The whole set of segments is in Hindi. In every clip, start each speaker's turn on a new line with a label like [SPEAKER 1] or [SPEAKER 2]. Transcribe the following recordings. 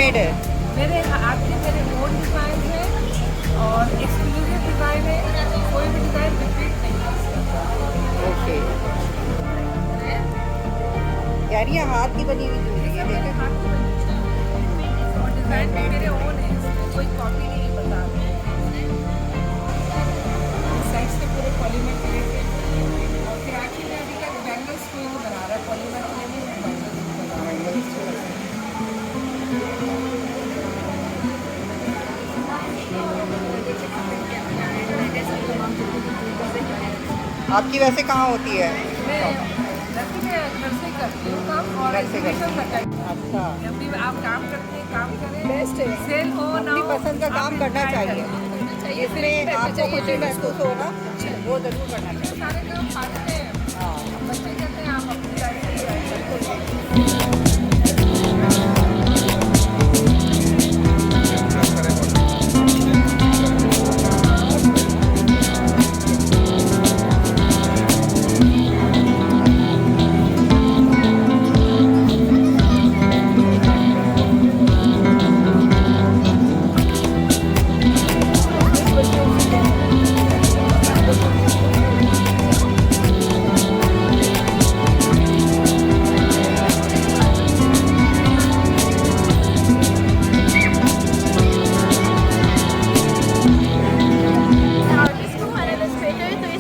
[SPEAKER 1] हैंडमेड है?
[SPEAKER 2] मेरे हाथ के मेरे ओन डिज़ाइन है और एक्सक्लूसिव डिज़ाइन है, कोई भी डिज़ाइन रिपीट नहीं कर सकता।
[SPEAKER 1] ओके यार, ये हाथ की बनी हुई ज्वेलरी है,
[SPEAKER 2] मेरे
[SPEAKER 1] देखो।
[SPEAKER 2] हाथ की बनी है और डिज़ाइन भी मेरे ओन है, इसमें कोई कॉपी नहीं बता रही। साइड से पूरे पॉलीमर के लेके और फिर आखिर में अभी तक बैंगल्स कोई नहीं बना रहा है, पॉलीमर के लिए बैंगल्स बना रहा है।
[SPEAKER 1] आपकी वैसे कहाँ होती है?
[SPEAKER 2] मैं घर से करती हूँ काम और
[SPEAKER 1] घर से करती
[SPEAKER 2] एजुकेशन करता हूँ।
[SPEAKER 1] अच्छा,
[SPEAKER 2] जब भी आप काम करते हैं, काम करें,
[SPEAKER 3] बेस्ट है।
[SPEAKER 2] सेल हो ना
[SPEAKER 1] अपनी
[SPEAKER 2] हो,
[SPEAKER 1] पसंद का काम
[SPEAKER 2] आप
[SPEAKER 1] करना
[SPEAKER 2] try
[SPEAKER 1] चाहिए।
[SPEAKER 2] करें।
[SPEAKER 1] इसमें आपको खुशी महसूस हो ना, वो जरूर करना चाहिए।
[SPEAKER 2] सारे काम फायदे हैं,
[SPEAKER 1] हाँ
[SPEAKER 2] बच्चे कहते हैं आप अपनी लाइफ में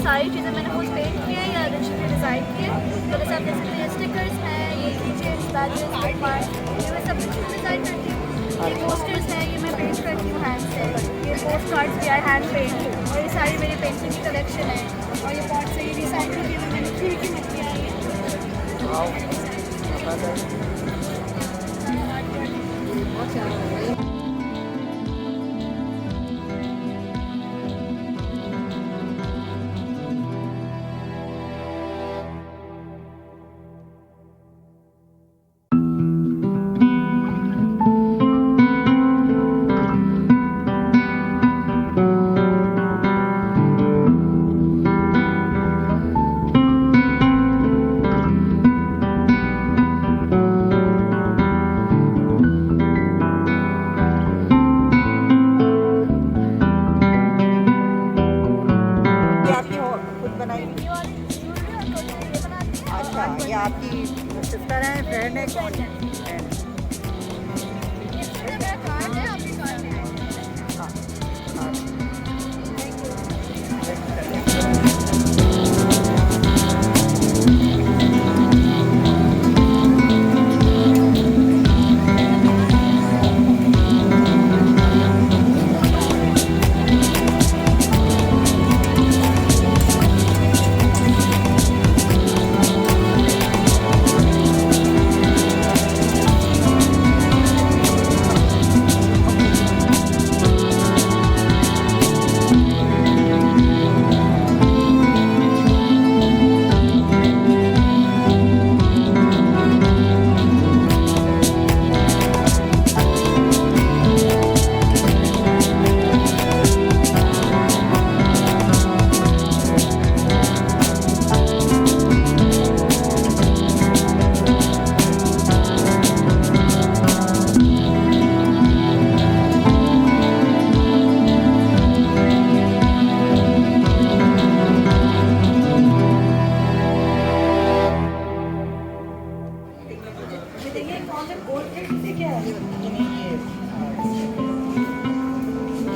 [SPEAKER 3] सारी चीज़ें मैंने खुद पेंट की है या अच्छे डिज़ाइन किए। तो जैसे आप देख सकते हैं स्टिकर्स हैं, ये कीचेन्स, बैजेस, बुकमार्क, ये मैं सब कुछ डिज़ाइन करती हूँ। ये पोस्टर्स हैं, ये मैं पेंट करती हूँ हैंड से। ये पोस्ट कार्ड्स भी आई हैंड पेंट, और ये सारी मेरी पेंटिंग की कलेक्शन है। और ये पॉट से ये रिसाइकिल की मैंने खीर की मछलियाँ आई हैं।
[SPEAKER 1] ये आपकी खुद बनाई हुई? अच्छा, ये आपकी सिस्टर है, फ्रेंड है, कौन है? हाँ, हाँ।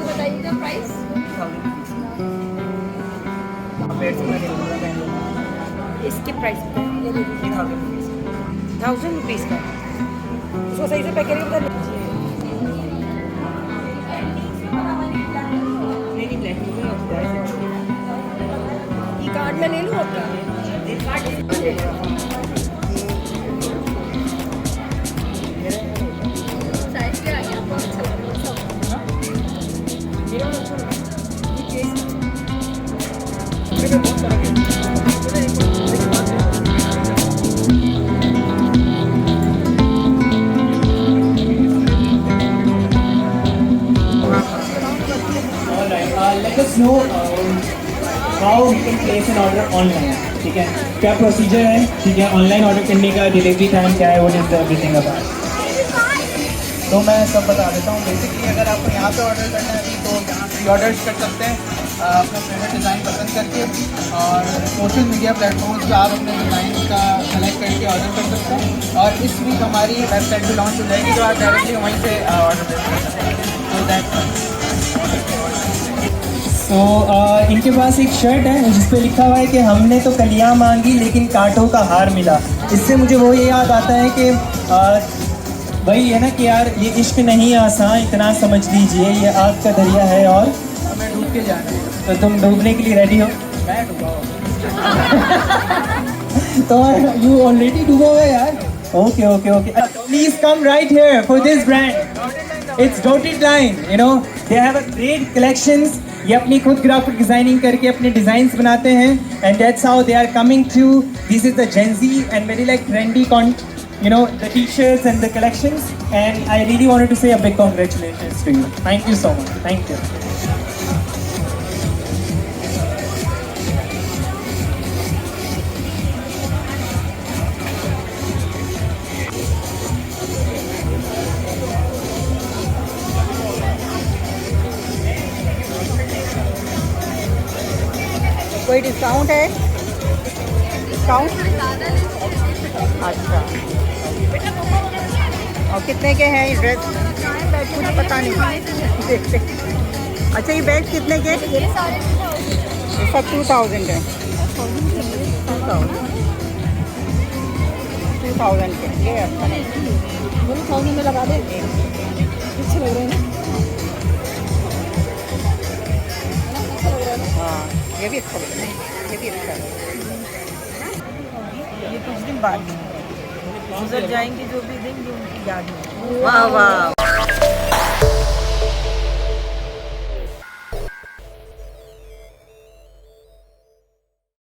[SPEAKER 3] बताइएगा प्राइस।
[SPEAKER 2] इसके प्राइस ये ले लीजिए 1000 रुपीज़ का। उसको सही से पैक करके बता दीजिए। नहीं ब्लैक ये कार्ड में ले लूँ आपका?
[SPEAKER 3] साइज क्या आ गया? बहुत अच्छा लग रहा है सब।
[SPEAKER 2] मेरा अच्छा लगा ये केस मेरे बहुत तरह के
[SPEAKER 4] let us know how we can place an order online. ठीक है, क्या प्रोसीजर है? ठीक है, ऑनलाइन ऑर्डर करने का डिलीवरी टाइम क्या है? What is everything about? तो मैं सब बता देता हूँ। बेसिकली अगर आपको यहाँ पे ऑर्डर करना है अभी तो यहाँ प्री ऑर्डर्स कर सकते हैं अपना फेवरेट डिज़ाइन पसंद करके, और सोशल मीडिया प्लेटफॉर्म्स पर आप अपने डिज़ाइन का सेलेक्ट करके ऑर्डर कर सकते हैं। और इस वीक हमारी वेबसाइट भी लॉन्च हो जाएगी, तो आप डायरेक्टली वहीं से ऑर्डर प्लेस कर सकते हैं। तो दैट इनके पास एक शर्ट है जिस पे लिखा हुआ है कि हमने तो कलियां मांगी लेकिन कांटों का हार मिला। इससे मुझे वो ये याद आता है कि वही है ना कि यार ये इश्क नहीं आसान, इतना समझ लीजिए ये आग का दरिया है और हमें डूब के जाना है। तो तुम डूबने के लिए रेडी हो? मैं डूबा हूँ। तो यू ऑलरेडी डूबा हुआ यार। Okay okay okay, please come right here for this brand. It's dotted line, you know they have a great collections. ये अपनी खुद ग्राफिक डिजाइनिंग करके अपने डिजाइन्स बनाते हैं, and that's how they are coming through. This is the gen Z and very like trendy you know, the t-shirts and the collections, and I really wanted to say a big congratulations to you. Thank you so much. Thank you.
[SPEAKER 1] कोई डिस्काउंट है? डिस्काउंट? अच्छा, और कितने के हैं ये ड्रेस? कुछ पता नहीं, देखते। अच्छा, ये बैग कितने के? ये सब 2000 है। 2000 के। ये अच्छा नहीं, 1000 में लगा दे। अच्छे लग रहे हैं। हाँ, ये भी अच्छा लग रहा है, ये भी अच्छा है। ये कुछ दिन बाद गुजर जाएंगे, जो भी देंगे उनकी याद में। वाह वाह,